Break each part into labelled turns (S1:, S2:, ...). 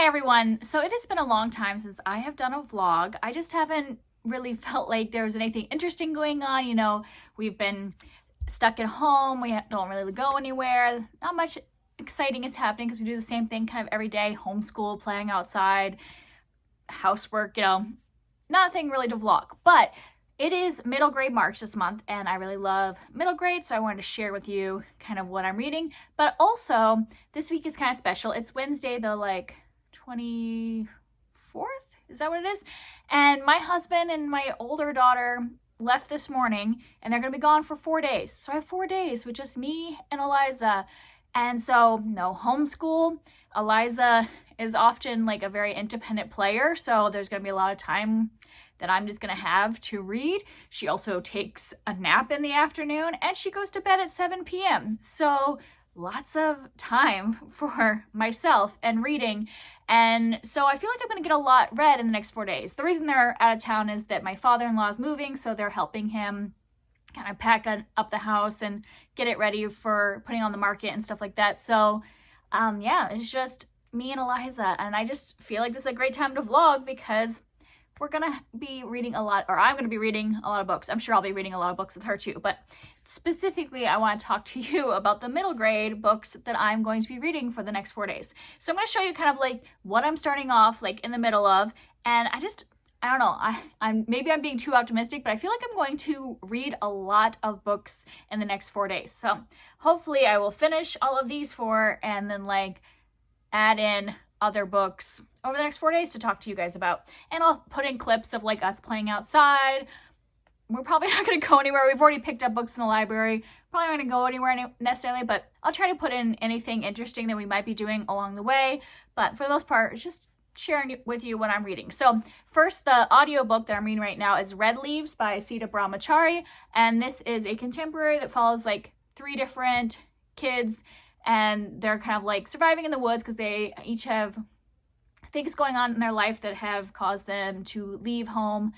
S1: Hi everyone. So it has been a long time since I have done a vlog. I just haven't really felt like there was anything interesting going on. You know, we've been stuck at home. We don't really go anywhere. Not much exciting is happening because we do the same thing kind of every day. Homeschool, playing outside, housework, nothing really to vlog. But it is middle grade March this month, and I really love middle grade, so I wanted to share with you kind of what I'm reading. But also, this week is kind of special. It's Wednesday, the 24th? Is that what it is? And my husband and my older daughter left this morning, and they're going to be gone for 4 days. So I have 4 days with just me and Eliza. And so, no homeschool. Eliza is often like a very independent player, so there's going to be a lot of time that I'm just going to have to read. She also takes a nap in the afternoon, and she goes to bed at 7 p.m. So lots of time for myself and reading. And so I feel like I'm going to get a lot read in the next 4 days. The reason they're out of town is that my father-in-law is moving, so they're helping him kind of pack up the house and get it ready for putting on the market and stuff like that. So yeah, it's just me and Eliza, and I just feel like this is a great time to vlog because we're going to be reading a lot, or I'm going to be reading a lot of books. I'm sure I'll be reading a lot of books with her too, but specifically I want to talk to you about the middle grade books that I'm going to be reading for the next 4 days. So I'm going to show you kind of like what I'm starting off like in the middle of, and I don't know, maybe I'm being too optimistic, but I feel like I'm going to read a lot of books in the next 4 days. So hopefully I will finish all of these 4 and then like add in other books over the next 4 days to talk to you guys about. And I'll put in clips of like us playing outside. We're probably not going to go anywhere. We've already picked up books in the library. Probably not going to go anywhere necessarily, but I'll try to put in anything interesting that we might be doing along the way. But for the most part, it's just sharing with you what I'm reading. So first, the audiobook that I'm reading right now is Red Leaves by Sita Brahmachari. And this is a contemporary that follows like 3 different kids, and they're kind of like surviving in the woods because they each have things going on in their life that have caused them to leave home.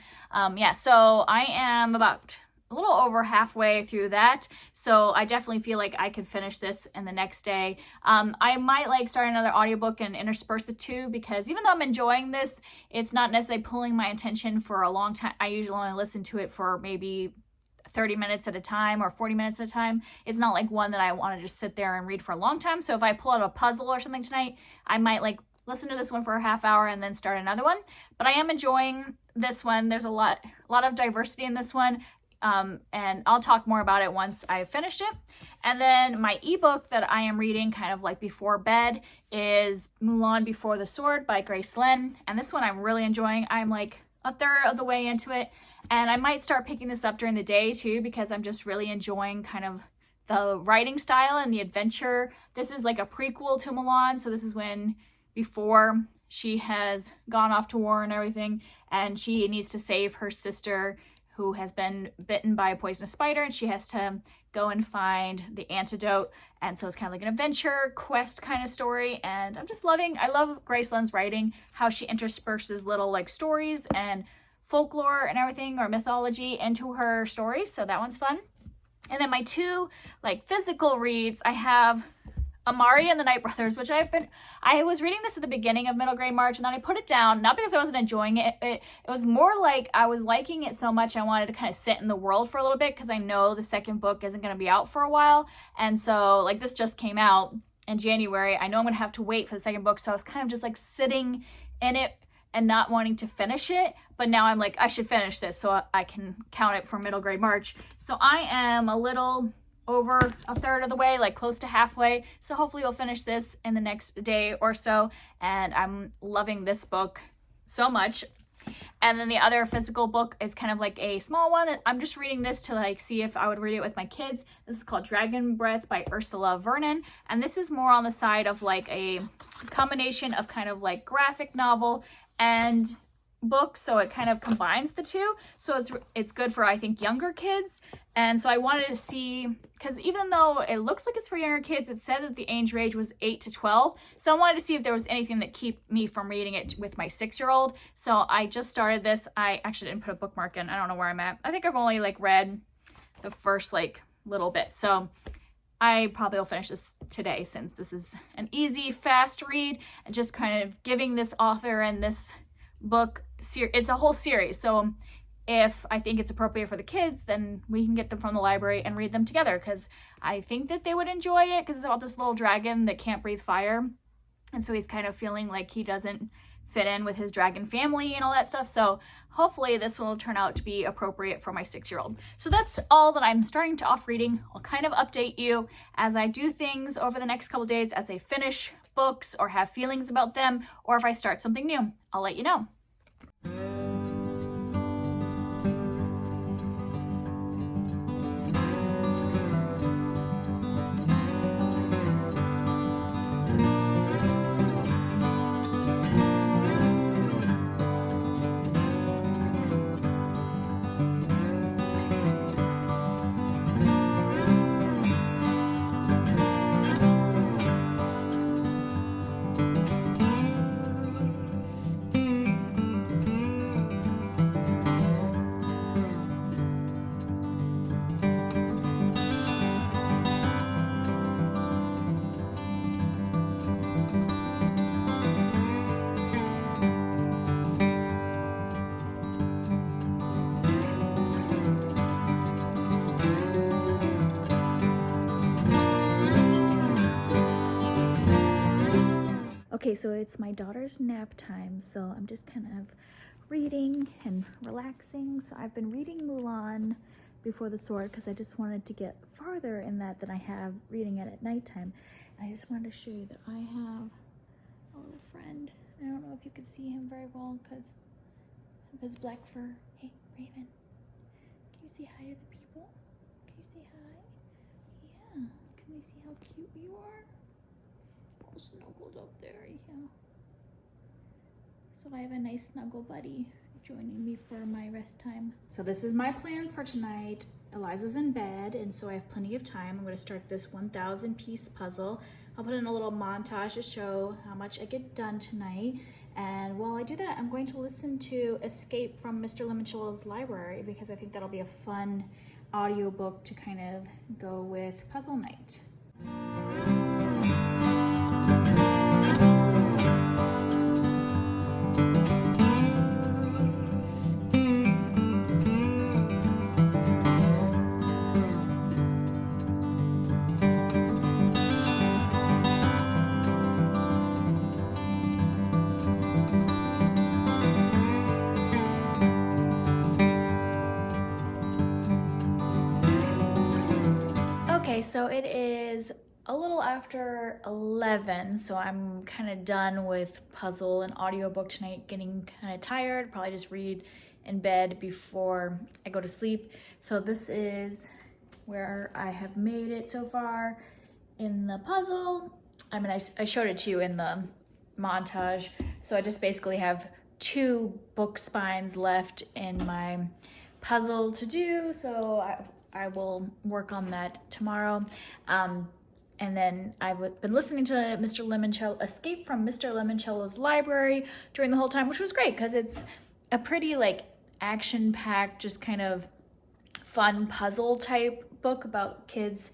S1: So I am about a little over halfway through that. So I definitely feel like I could finish this in the next day. I might like start another audiobook and intersperse the two, because even though I'm enjoying this, it's not necessarily pulling my attention for a long time. I usually only listen to it for maybe 30 minutes at a time or 40 minutes at a time. It's not like one that I want to just sit there and read for a long time. So if I pull out a puzzle or something tonight, I might like listen to this one for a half hour and then start another one. But I am enjoying this one. There's a lot of diversity in this one. And I'll talk more about it once I've finished it. And then my ebook that I am reading kind of like before bed is Mulan Before the Sword by Grace Lin. And this one I'm really enjoying. I'm like a third of the way into it, and I might start picking this up during the day too, because I'm just really enjoying kind of the writing style and the adventure. This is like a prequel to Mulan, so this is before she has gone off to war and everything, and she needs to save her sister who has been bitten by a poisonous spider, and she has to go and find the antidote. And so it's kind of like an adventure quest kind of story, and I love Grace Lin's writing, how she intersperses little like stories and folklore and everything, or mythology, into her stories. So that one's fun. And then my 2 like physical reads, I have Amari and the Night Brothers, which I was reading this at the beginning of middle grade March, and then I put it down, not because I wasn't enjoying it. It was more like I was liking it so much I wanted to kind of sit in the world for a little bit, because I know the second book isn't going to be out for a while. And so like this just came out in January. I know I'm going to have to wait for the second book, so I was kind of just like sitting in it and not wanting to finish it. But now I'm like, I should finish this so I can count it for middle grade March. So I am a little over a third of the way, like close to halfway. So hopefully we'll finish this in the next day or so. And I'm loving this book so much. And then the other physical book is kind of like a small one that I'm just reading this to like see if I would read it with my kids. This is called Dragon Breath by Ursula Vernon. And this is more on the side of like a combination of kind of like graphic novel and book, so it kind of combines the two. So it's good for, I think, younger kids. And so I wanted to see, because even though it looks like it's for younger kids, it said that the age range was 8 to 12. So I wanted to see if there was anything that keep me from reading it with my 6-year-old. So I just started this. I actually didn't put a bookmark in. I don't know where I'm at. I think I've only like read the first like little bit. So I probably will finish this today, since this is an easy, fast read, and just kind of giving this author and this book, it's a whole series. So if I think it's appropriate for the kids, then we can get them from the library and read them together, because I think that they would enjoy it, because it's about this little dragon that can't breathe fire. And so he's kind of feeling like he doesn't fit in with his dragon family and all that stuff. So hopefully this will turn out to be appropriate for my 6-year-old. So that's all that I'm starting to off reading. I'll kind of update you as I do things over the next couple days, as I finish books or have feelings about them, or if I start something new, I'll let you know. Okay, so it's my daughter's nap time, so I'm just kind of reading and relaxing. So I've been reading Mulan Before the Sword because I just wanted to get farther in that than I have reading it at nighttime. And I just wanted to show you that I have a little friend. I don't know if you can see him very well because of his black fur. Hey, Raven, can you say hi to the people? Can you say hi? Yeah, can they see how cute you are? All snuggled up there, yeah. So I have a nice snuggle buddy joining me for my rest time. So this is my plan for tonight. Eliza's in bed, and so I have plenty of time. I'm going to start this 1,000 piece puzzle. I'll put in a little montage to show how much I get done tonight. And while I do that, I'm going to listen to Escape from Mr. Limoncello's Library, because I think that'll be a fun audiobook to kind of go with puzzle night. Okay, so it is a little after 11, so I'm kind of done with puzzle and audiobook tonight, getting kind of tired. Probably just read in bed before I go to sleep. So this is where I have made it so far in the puzzle. I mean, I showed it to you in the montage. So I just basically have 2 book spines left in my puzzle to do. So I will work on that tomorrow. And then I've been listening to Mr. Limoncello, Escape from Mr. Limoncello's Library during the whole time, which was great because it's a pretty like action-packed, just kind of fun puzzle type book about kids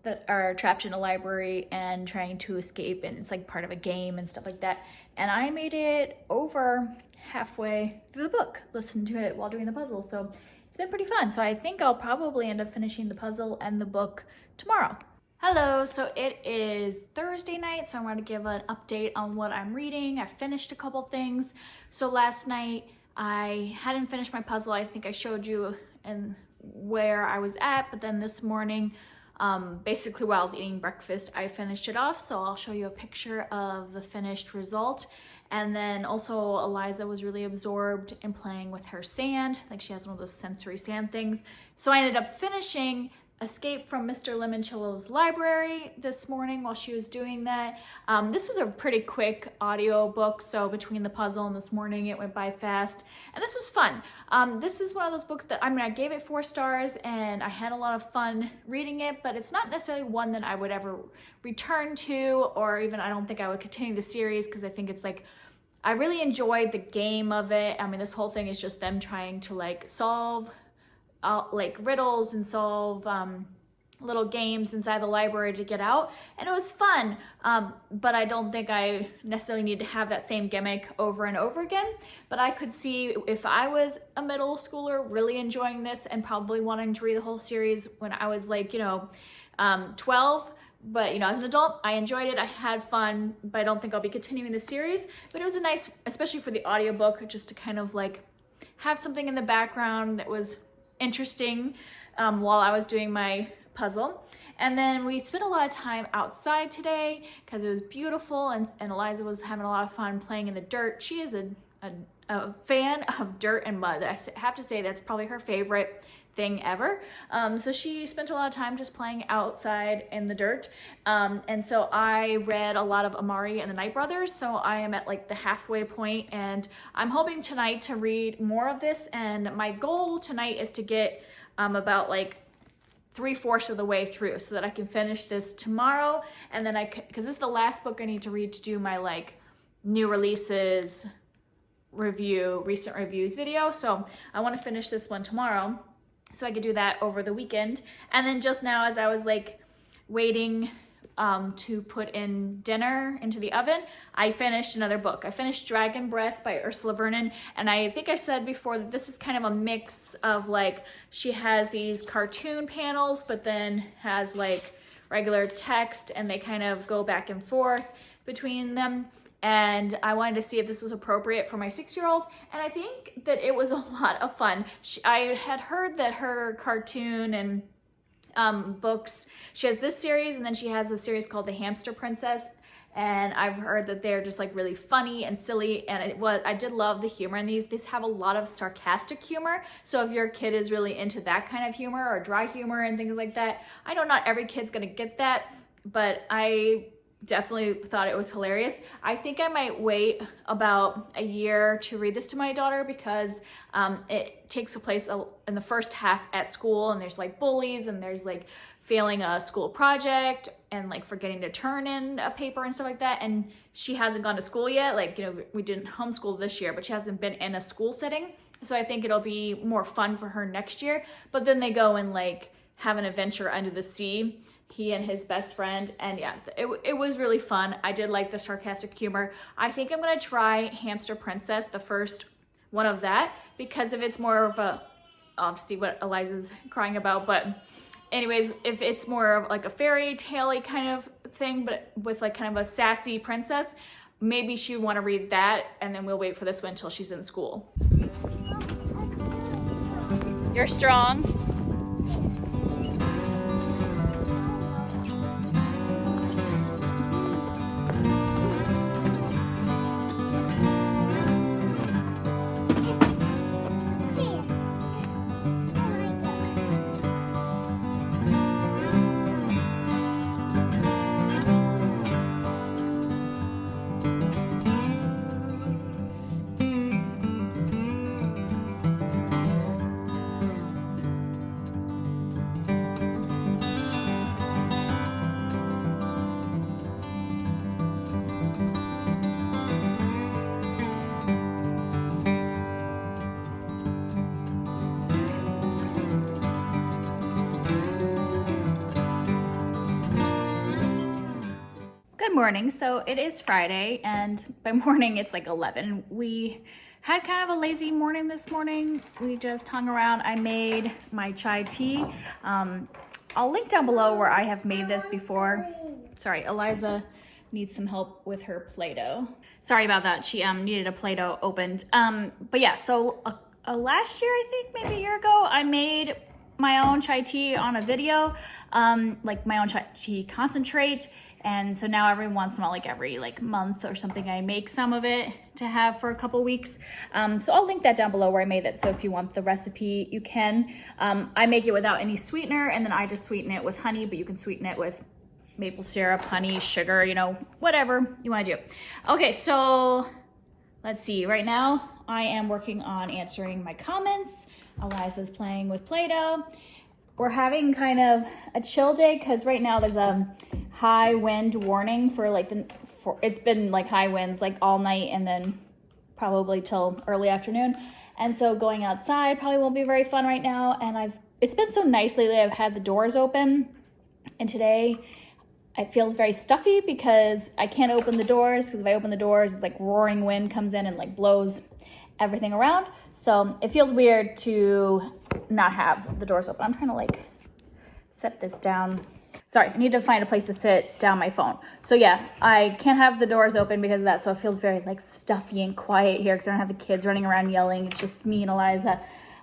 S1: that are trapped in a library and trying to escape, and it's like part of a game and stuff like that. And I made it over halfway through the book, listened to it while doing the puzzle. So it's been pretty fun. So I think I'll probably end up finishing the puzzle and the book tomorrow. Hello, so it is Thursday night, so I want to give an update on what I'm reading. I finished a couple things. So last night I hadn't finished my puzzle. I think I showed you and where I was at, but then this morning, basically while I was eating breakfast, I finished it off. So I'll show you a picture of the finished result. And then also Eliza was really absorbed in playing with her sand. Like she has one of those sensory sand things. So I ended up finishing Escape from Mr. Limoncello's Library this morning while she was doing that. This was a pretty quick audio book, so between the puzzle and this morning it went by fast, and this was fun. This is one of those books that, I mean, I gave it 4 stars and I had a lot of fun reading it, but it's not necessarily one that I would ever return to, or even I don't think I would continue the series, because I think it's like, I really enjoyed the game of it. I mean, this whole thing is just them trying to like solve like riddles and solve little games inside the library to get out, and it was fun. But I don't think I necessarily need to have that same gimmick over and over again. But I could see if I was a middle schooler really enjoying this and probably wanting to read the whole series when I was like, 12. But as an adult, I enjoyed it. I had fun, but I don't think I'll be continuing the series. But it was a nice, especially for the audiobook, just to kind of like have something in the background that was interesting while I was doing my puzzle. And then we spent a lot of time outside today because it was beautiful, and Eliza was having a lot of fun playing in the dirt. She is a fan of dirt and mud. I have to say that's probably her favorite thing ever. So she spent a lot of time just playing outside in the dirt. And so I read a lot of Amari and the Night Brothers. So I am at like the halfway point, and I'm hoping tonight to read more of this. And my goal tonight is to get about like 3/4 of the way through so that I can finish this tomorrow. And then because this is the last book I need to read to do my like new releases recent reviews video. So I want to finish this one tomorrow so I could do that over the weekend. And then just now, as I was like waiting to put in dinner into the oven, I finished another book. I finished Dragon Breath by Ursula Vernon, and I think I said before that this is kind of a mix of like, she has these cartoon panels but then has like regular text, and they kind of go back and forth between them. And I wanted to see if this was appropriate for my 6-year-old, and I think that it was a lot of fun. I had heard that her cartoon and books, she has this series, and then she has a series called The Hamster Princess, and I've heard that they're just like really funny and silly, and I did love the humor in these have a lot of sarcastic humor. So if your kid is really into that kind of humor or dry humor and things like that, I know not every kid's gonna get that, but I definitely thought it was hilarious. I think I might wait about a year to read this to my daughter because it takes place in the first half at school, and there's like bullies, and there's like failing a school project, and like forgetting to turn in a paper and stuff like that. And she hasn't gone to school yet. Like, we didn't homeschool this year, but she hasn't been in a school setting. So I think it'll be more fun for her next year. But then they go and like have an adventure under the sea, he and his best friend, and yeah, it was really fun. I did like the sarcastic humor. I think I'm gonna try Hamster Princess, the first one of that, because if it's more of a, I'll see what Eliza's crying about, but anyways, if it's more of like a fairy tale-y kind of thing, but with like kind of a sassy princess, maybe she would want to read that, and then we'll wait for this one until she's in school. You're strong. Morning. So it is Friday, and by morning it's like 11. We had kind of a lazy morning this morning. We just hung around. I made my chai tea. I'll link down below where I have made this before. Sorry, Eliza needs some help with her Play-Doh. Sorry about that. She needed a Play-Doh opened. But yeah, so last year, I think maybe a year ago, I made my own chai tea on a video, like my own chai tea concentrate. And so now every once in a while, like every month or something, I make some of it to have for a couple weeks. So I'll link that down below where I made it. So if you want the recipe, you can. I make it without any sweetener, and then I just sweeten it with honey, but you can sweeten it with maple syrup, honey, sugar, whatever you want to do. Okay, so let's see. Right now, I am working on answering my comments. Eliza's playing with Play-Doh. We're having kind of a chill day because right now there's a high wind warning for it's been like high winds like all night and then probably till early afternoon. And so going outside probably won't be very fun right now. And it's been so nice lately. I've had the doors open And today it feels very stuffy because I can't open the doors, because if I open the doors, it's like roaring wind comes in and like blows everything around. So it feels weird to not have the doors open. I'm trying to like set this down. Sorry, I need to find a place to sit down my phone. So yeah, I can't have the doors open because of that. So it feels very like stuffy and quiet here because I don't have the kids running around yelling. It's just me and Eliza.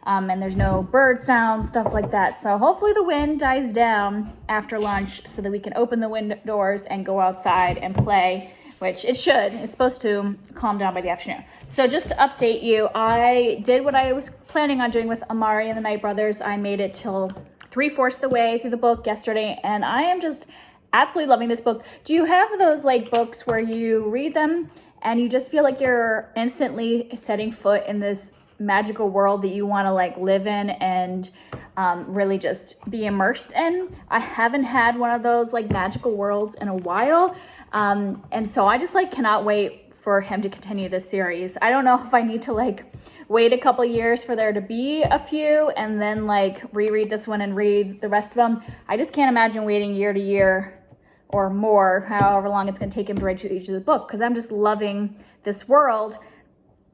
S1: And there's no bird sounds, stuff like that. So hopefully the wind dies down after lunch so that we can open the window doors and go outside and play, which it should. It's supposed to calm down by the afternoon. So just to update you, I did what I was planning on doing with Amari and the Night Brothers. I made it till 3/4 the way through the book yesterday, and I am just absolutely loving this book. Do you have those like books where you read them and you just feel like you're instantly setting foot in this magical world that you want to like live in and really just be immersed in? I haven't had one of those like magical worlds in a while, and so I just like cannot wait for him to continue this series. I don't know if I need to like wait a couple years for there to be a few and then like reread this one and read the rest of them. I just can't imagine waiting year to year or more, however long it's going to take him to read each of the book, because I'm just loving this world.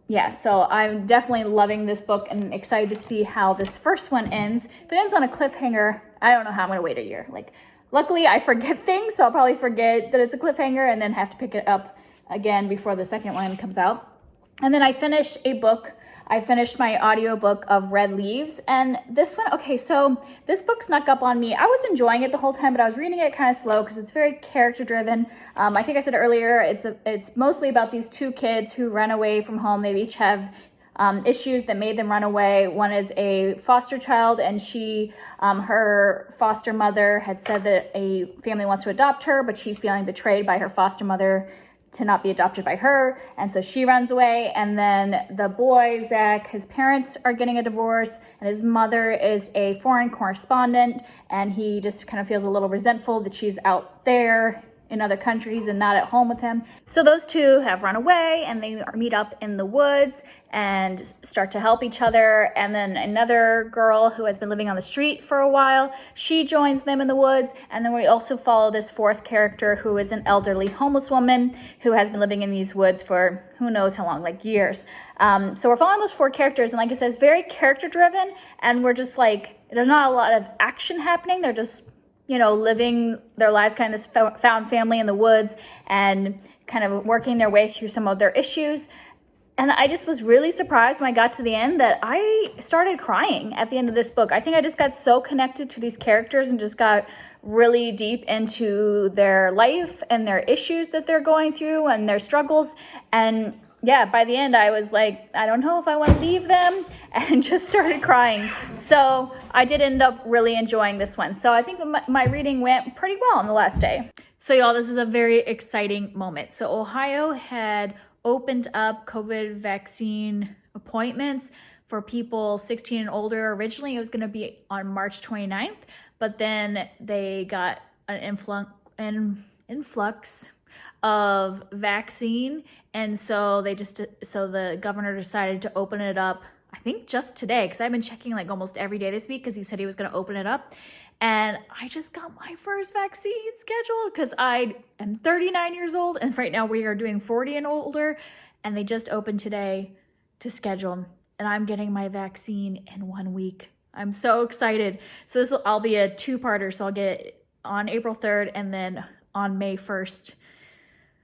S1: Yeah, so I'm definitely loving this book and excited to see how this first one ends. If it ends on a cliffhanger, I don't know how I'm gonna wait a year. Like, luckily I forget things, so I'll probably forget that it's a cliffhanger and then have to pick it up again before the second one comes out. And then I finished a book. I finished my audiobook of Red Leaves, and this one, okay, so this book snuck up on me. I was enjoying it the whole time, but I was reading it kind of slow because it's very character driven. I think I said earlier, it's mostly about these two kids who run away from home. They each have issues that made them run away. One is a foster child, and her foster mother had said that a family wants to adopt her, but she's feeling betrayed by her foster mother to not be adopted by her, and so she runs away. And then the boy, Zach, his parents are getting a divorce, and his mother is a foreign correspondent, and he just kind of feels a little resentful that she's out there in other countries and not at home with him. So those two have run away, and they meet up in the woods and start to help each other. And then another girl who has been living on the street for a while, she joins them in the woods. And then we also follow this fourth character who is an elderly homeless woman who has been living in these woods for who knows how long, like years. So we're following those four characters, and like I said, it's very character driven, and we're just like, there's not a lot of action happening. They're just, living their lives, kind of this found family in the woods and kind of working their way through some of their issues. And I just was really surprised when I got to the end that I started crying at the end of this book. I think I just got so connected to these characters and just got really deep into their life and their issues that they're going through and their struggles. And yeah, by the end, I was like, I don't know if I want to leave them, and just started crying. So I did end up really enjoying this one. So I think my reading went pretty well on the last day. So y'all, this is a very exciting moment. So Ohio had opened up COVID vaccine appointments for people 16 and older. Originally, it was going to be on March 29th, but then they got an influx of vaccine, and so the governor decided to open it up, I think just today, because I've been checking like almost every day this week because he said he was going to open it up. And I just got my first vaccine scheduled because I am 39 years old, and right now we are doing 40 and older, and they just opened today to schedule, and I'm getting my vaccine in 1 week. I'm so excited. So I'll be a two-parter, so I'll get it on April 3rd and then on May 1st.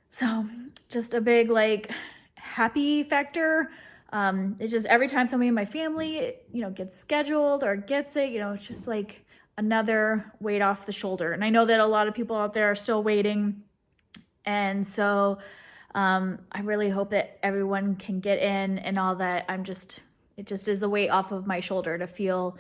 S1: So just a big like happy factor. It's just every time somebody in my family, gets scheduled or gets it, it's just like another weight off the shoulder. And I know that a lot of people out there are still waiting. And so I really hope that everyone can get in and all that. It just is a weight off of my shoulder to feel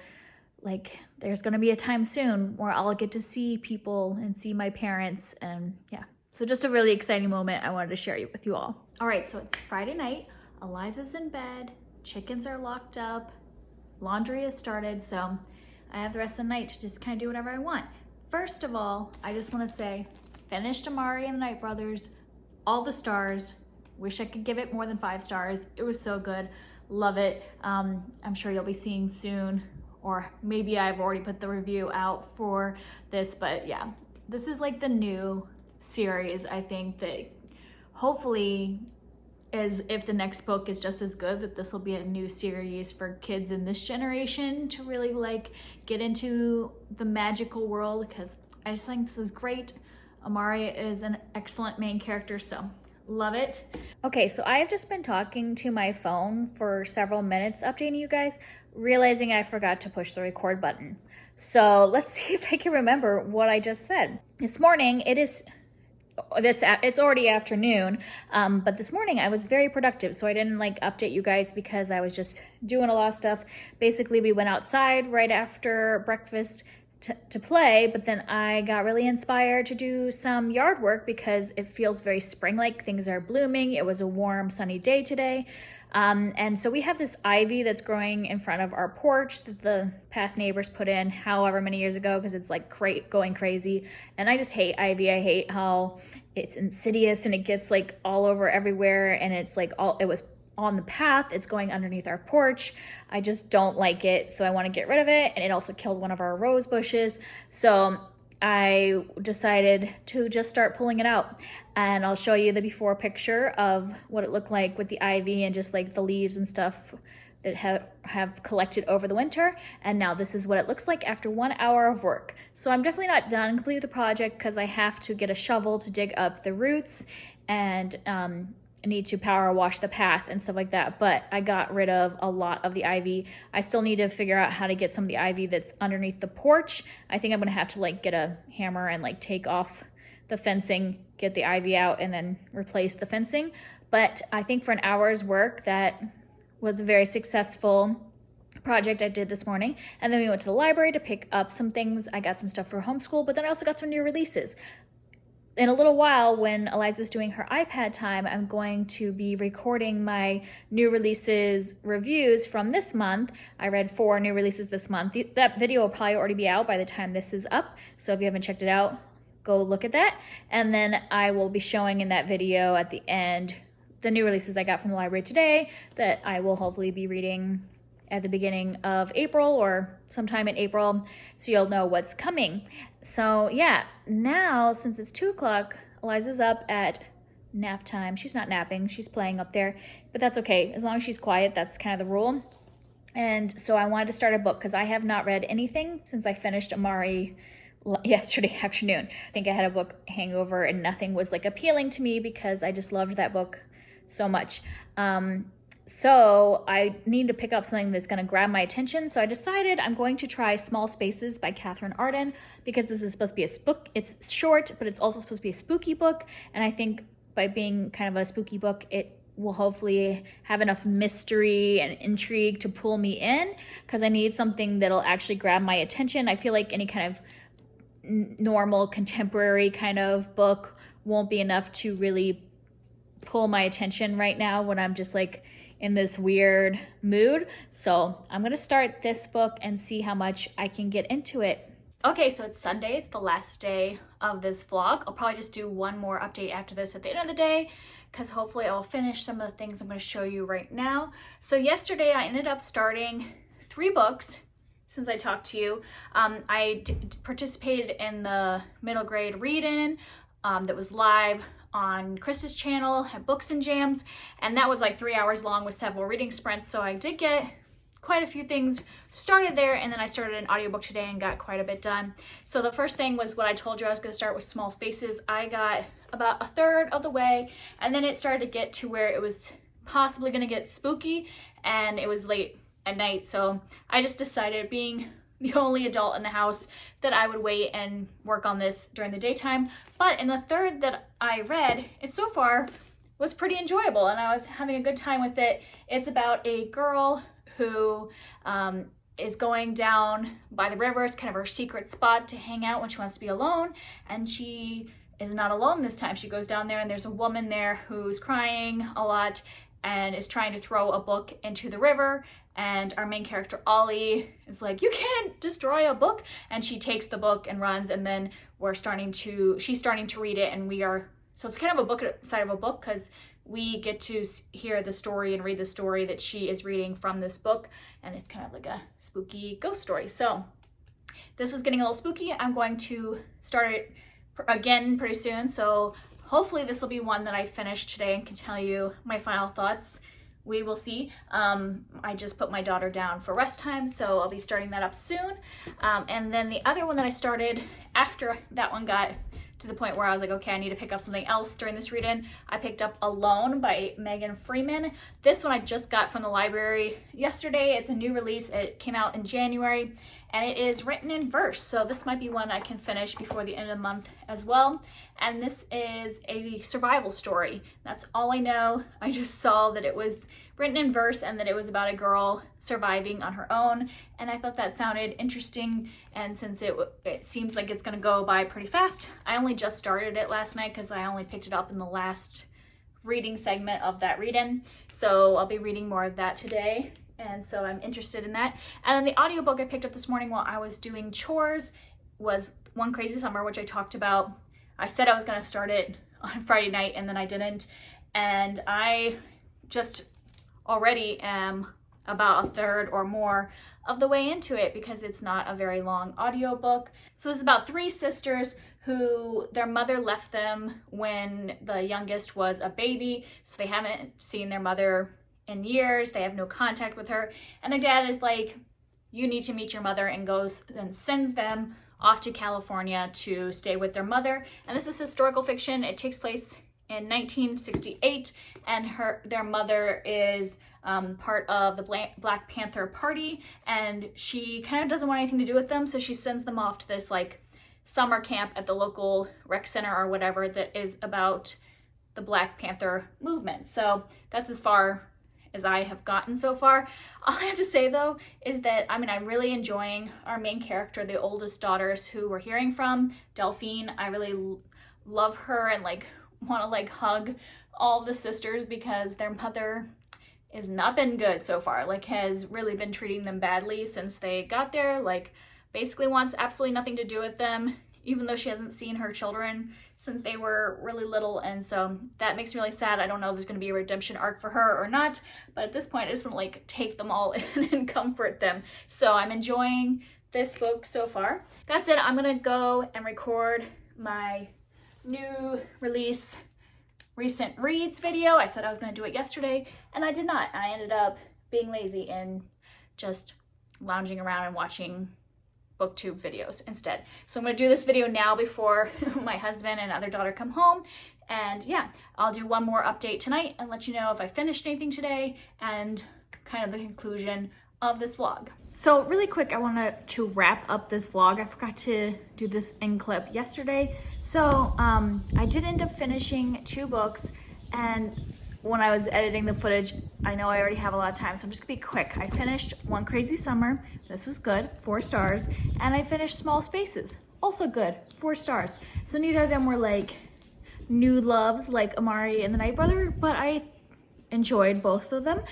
S1: like there's going to be a time soon where I'll get to see people and see my parents. And yeah. So just a really exciting moment I wanted to share with you all. All right, so it's Friday night. Eliza's in bed. Chickens are locked up. Laundry has started, so I have the rest of the night to just kind of do whatever I want. First of all, I just want to say, finished Amari and the Night Brothers, all the stars. Wish I could give it more than 5 stars. It was so good. Love it. I'm sure you'll be seeing soon, or maybe I've already put the review out for this, but yeah, this is like the new series. I think that hopefully, as if the next book is just as good, that this will be a new series for kids in this generation to really like get into the magical world, because I just think this is great. Amari is an excellent main character, so love it. Okay, so I have just been talking to my phone for several minutes, updating you guys, realizing I forgot to push the record button. So let's see if I can remember what I just said. This morning, it's already afternoon, but this morning I was very productive, so I didn't like update you guys because I was just doing a lot of stuff. Basically, we went outside right after breakfast to play, but then I got really inspired to do some yard work because it feels very spring-like. Things are blooming. It was a warm, sunny day today. And so we have this ivy that's growing in front of our porch that the past neighbors put in however many years ago, because it's like going crazy. And I just hate ivy. I hate how it's insidious and it gets like all over everywhere, and it's like it was on the path, it's going underneath our porch. I just don't like it, so I want to get rid of it. And it also killed one of our rose bushes, so I decided to just start pulling it out. And I'll show you the before picture of what it looked like with the ivy and just like the leaves and stuff that have collected over the winter. And now this is what it looks like after 1 hour of work. So I'm definitely not done completely with the project because I have to get a shovel to dig up the roots, and I need to power wash the path and stuff like that, but I got rid of a lot of the ivy. I still need to figure out how to get some of the ivy that's underneath the porch. I think I'm gonna have to like get a hammer and like take off the fencing, get the ivy out, and then replace the fencing. But I think for an hour's work, that was a very successful project I did this morning. And then we went to the library to pick up some things. I got some stuff for homeschool, but then I also got some new releases. In a little while, when Eliza's doing her iPad time, I'm going to be recording my new releases reviews from this month. I read 4 new releases this month. That video will probably already be out by the time this is up, so if you haven't checked it out, go look at that. And then I will be showing in that video at the end the new releases I got from the library today that I will hopefully be reading at the beginning of April or sometime in April, so you'll know what's coming. So yeah, now since it's 2 o'clock, Eliza's up at nap time. She's not napping, she's playing up there, but that's okay. As long as she's quiet, that's kind of the rule. And so I wanted to start a book because I have not read anything since I finished Amari yesterday afternoon. I think I had a book hangover and nothing was like appealing to me because I just loved that book so much. So I need to pick up something that's going to grab my attention. So I decided I'm going to try Small Spaces by Catherine Arden, because this is supposed to be a book. It's short, but it's also supposed to be a spooky book. And I think by being kind of a spooky book, it will hopefully have enough mystery and intrigue to pull me in, because I need something that'll actually grab my attention. I feel like any kind of normal contemporary kind of book won't be enough to really pull my attention right now when I'm just like in this weird mood. So I'm gonna start this book and see how much I can get into it. Okay, so it's Sunday, it's the last day of this vlog. I'll probably just do one more update after this at the end of the day, because hopefully I'll finish some of the things I'm gonna show you right now. So yesterday I ended up starting 3 books since I talked to you. I participated in the middle grade read-in that was live on Krista's channel at BooksandJams, and that was like 3 hours long with several reading sprints, so I did get quite a few things started there, and then I started an audiobook today and got quite a bit done. So the first thing was what I told you I was going to start with, Small Spaces. I got about 1/3 of the way, and then it started to get to where it was possibly going to get spooky, and it was late at night, so I just decided, being the only adult in the house, that I would wait and work on this during the daytime. But in the 1/3 that I read, it so far was pretty enjoyable and I was having a good time with it. It's about a girl who is going down by the river. It's kind of her secret spot to hang out when she wants to be alone, and she is not alone this time. She goes down there and there's a woman there who's crying a lot and is trying to throw a book into the river, and our main character Ollie is like, "You can't destroy a book," and she takes the book and runs, and then she's starting to read it, and so it's kind of a book inside of a book, because we get to hear the story and read the story that she is reading from this book, and it's kind of like a spooky ghost story. So this was getting a little spooky. I'm going to start it again pretty soon, so hopefully this will be one that I finish today and can tell you my final thoughts. We will see. I just put my daughter down for rest time, so I'll be starting that up soon. And then the other one that I started after that one got to the point where I was like, okay, I need to pick up something else during this read-in. I picked up Alone by Megan Freeman. This one I just got from the library yesterday. It's a new release. It came out in January, and it is written in verse. So this might be one I can finish before the end of the month as well. And this is a survival story. That's all I know. I just saw that it was written in verse and that it was about a girl surviving on her own. And I thought that sounded interesting. And since it seems like it's gonna go by pretty fast, I only just started it last night because I only picked it up in the last reading segment of that read-in. So I'll be reading more of that today. And so I'm interested in that. And then the audiobook I picked up this morning while I was doing chores was One Crazy Summer, which I talked about. I said I was gonna start it on Friday night and then I didn't. And I just already am about a third or more of the way into it because it's not a very long audiobook. So this is about three sisters who their mother left them when the youngest was a baby. So they haven't seen their mother in years. They have no contact with her. And their dad is like, you need to meet your mother, and goes and sends them off to California to stay with their mother. And this is historical fiction. It takes place in 1968, and their mother is part of the Black Panther Party, and she kind of doesn't want anything to do with them, so she sends them off to this like summer camp at the local rec center or whatever that is about the Black Panther movement. So that's as far as I have gotten so far. All I have to say though is that I'm really enjoying our main character, the oldest daughters who we're hearing from, Delphine. I really love her and like want to like hug all the sisters because their mother has not been good so far, like has really been treating them badly since they got there, like basically wants absolutely nothing to do with them, even though she hasn't seen her children since they were really little. And so that makes me really sad. I don't know if there's going to be a redemption arc for her or not, but at this point I just want to like take them all in and comfort them. So I'm enjoying this book so far. That's it. I'm gonna go and record my new release recent reads video. I said I was going to do it yesterday and I did not. I ended up being lazy and just lounging around and watching booktube videos instead. So I'm going to do this video now before my husband and other daughter come home. And yeah, I'll do one more update tonight and let you know if I finished anything today and kind of the conclusion of this vlog. So really quick, I wanted to wrap up this vlog. I forgot to do this in clip yesterday. So I did end up finishing 2 books, and when I was editing the footage, I know I already have a lot of time, so I'm just gonna be quick. I finished One Crazy Summer. This was good, 4 stars. And I finished Small Spaces, also good, 4 stars. So neither of them were like new loves like Amari and the Night Brother, but I enjoyed both of them.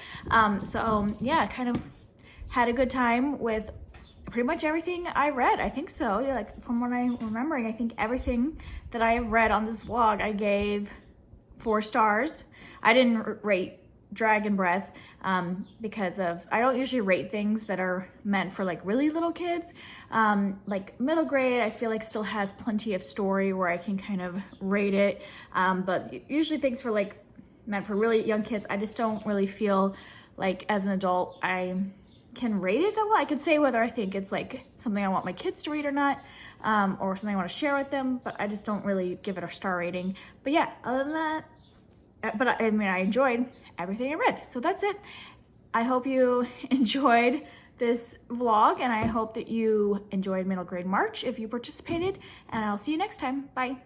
S1: So yeah, kind of had a good time with pretty much everything I read. I think so. Yeah, like from what I'm remembering, I think everything that I have read on this vlog, I gave 4 stars. I didn't rate Dragon Breath because I don't usually rate things that are meant for like really little kids. Like middle grade, I feel like still has plenty of story where I can kind of rate it. But usually things for like meant for really young kids, I just don't really feel like as an adult I can rate it that well. I can say whether I think it's like something I want my kids to read or not, or something I want to share with them, but I just don't really give it a star rating. But yeah, other than that, but I enjoyed everything I read. So that's it. I hope you enjoyed this vlog, and I hope that you enjoyed Middle Grade March if you participated, and I'll see you next time. Bye.